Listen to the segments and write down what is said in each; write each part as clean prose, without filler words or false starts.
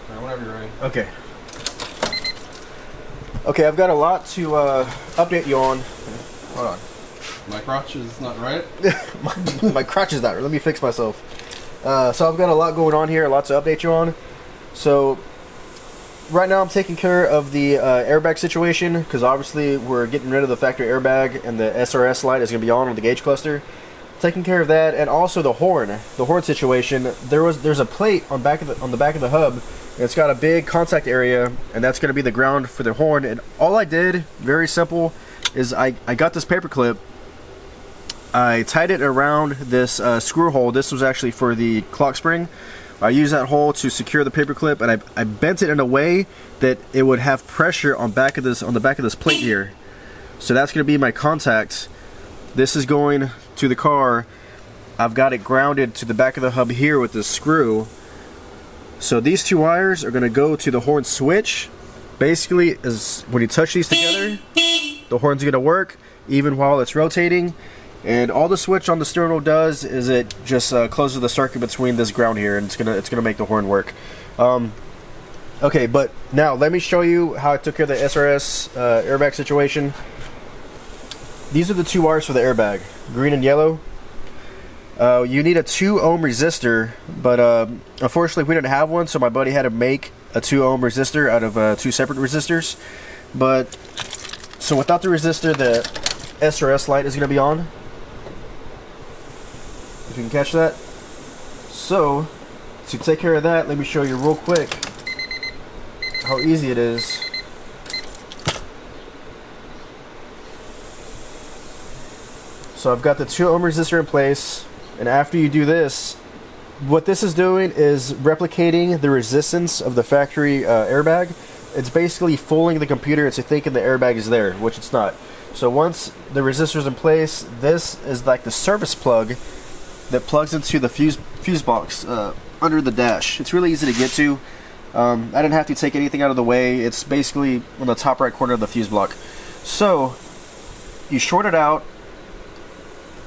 Alright, whenever you're ready. Okay. Okay, I've got a lot to update you on. Hold on. My crotch is not right. my crotch is not right. Let me fix myself. So I've got a lot going on here, a lot to update you on. So right now I'm taking care of the airbag situation, because obviously we're getting rid of the factory airbag and the SRS light is going to be on the gauge cluster. Taking care of that, and also the horn situation. There's a plate on the back of the hub. And it's got a big contact area, and that's going to be the ground for the horn. And all I did, very simple, is I got this paper clip. I tied it around this screw hole. This was actually for the clock spring. I used that hole to secure the paper clip, and I bent it in a way that it would have pressure on the back of this plate here. So that's going to be my contact. This is going to the car. I've got it grounded to the back of the hub here with this screw. So these two wires are going to go to the horn switch. Basically, is when you touch these together, the horn's going to work even while it's rotating. And all the switch on the steering wheel does is it just closes the circuit between this ground here, and it's gonna make the horn work. Okay, but now let me show you how I took care of the SRS airbag situation. These are the two wires for the airbag, green and yellow. You need a 2 ohm resistor, but unfortunately we didn't have one, so my buddy had to make a 2 ohm resistor out of 2 separate resistors. But so without the resistor, the SRS light is going to be on. If you can catch that. So to take care of that, let me show you real quick how easy it is. So I've got the 2 ohm resistor in place, and after you do this, what this is doing is replicating the resistance of the factory airbag. It's basically fooling the computer into thinking the airbag is there, which it's not. So once the resistor is in place, this is like the service plug that plugs into the fuse box under the dash. It's really easy to get to. I didn't have to take anything out of the way. It's basically on the top right corner of the fuse block. So you short it out.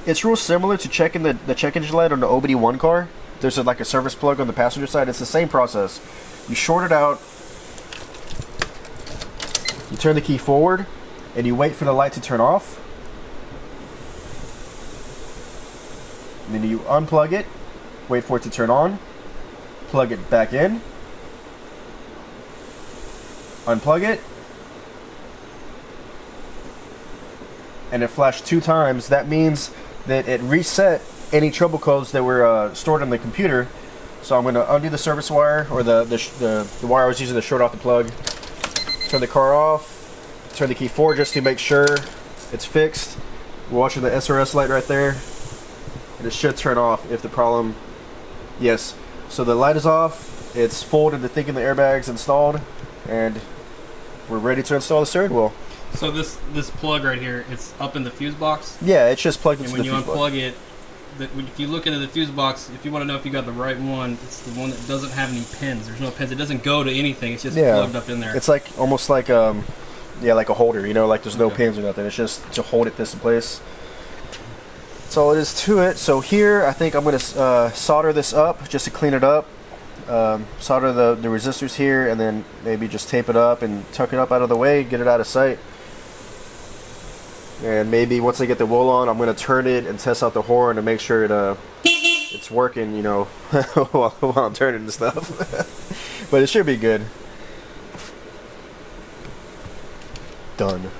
It's real similar to checking the check engine light on the OBD1 car. There's like a service plug on the passenger side. It's the same process. You short it out. You turn the key forward, and you wait for the light to turn off. And then you unplug it, wait for it to turn on, plug it back in, unplug it, and it flashed 2 times. That means that it reset any trouble codes that were stored on the computer. So I'm going to undo the service wire, or the wire I was using to short off the plug. Turn the car off, turn the key forward just to make sure it's fixed. We're watching the SRS light right there, and it should turn off if the problem, yes. So the light is off, it's fooled into thinking the airbag's installed, and we're ready to install the steering wheel. So this plug right here, it's up in the fuse box? Yeah, it's just plugged into the fuse box. And when you unplug it, if you look into the fuse box, if you want to know if you got the right one, it's the one that doesn't have any pins. There's no pins. It doesn't go to anything. It's just plugged up in there. It's like almost like yeah, like a holder. You know, like there's no pins or nothing. It's just to hold this in place. That's all it is to it. So here, I think I'm going to solder this up just to clean it up. Solder the resistors here, and then maybe just tape it up and tuck it up out of the way, get it out of sight. And maybe once I get the wool on, I'm going to turn it and test out the horn to make sure it's working, you know, while I'm turning and stuff. But it should be good. Done.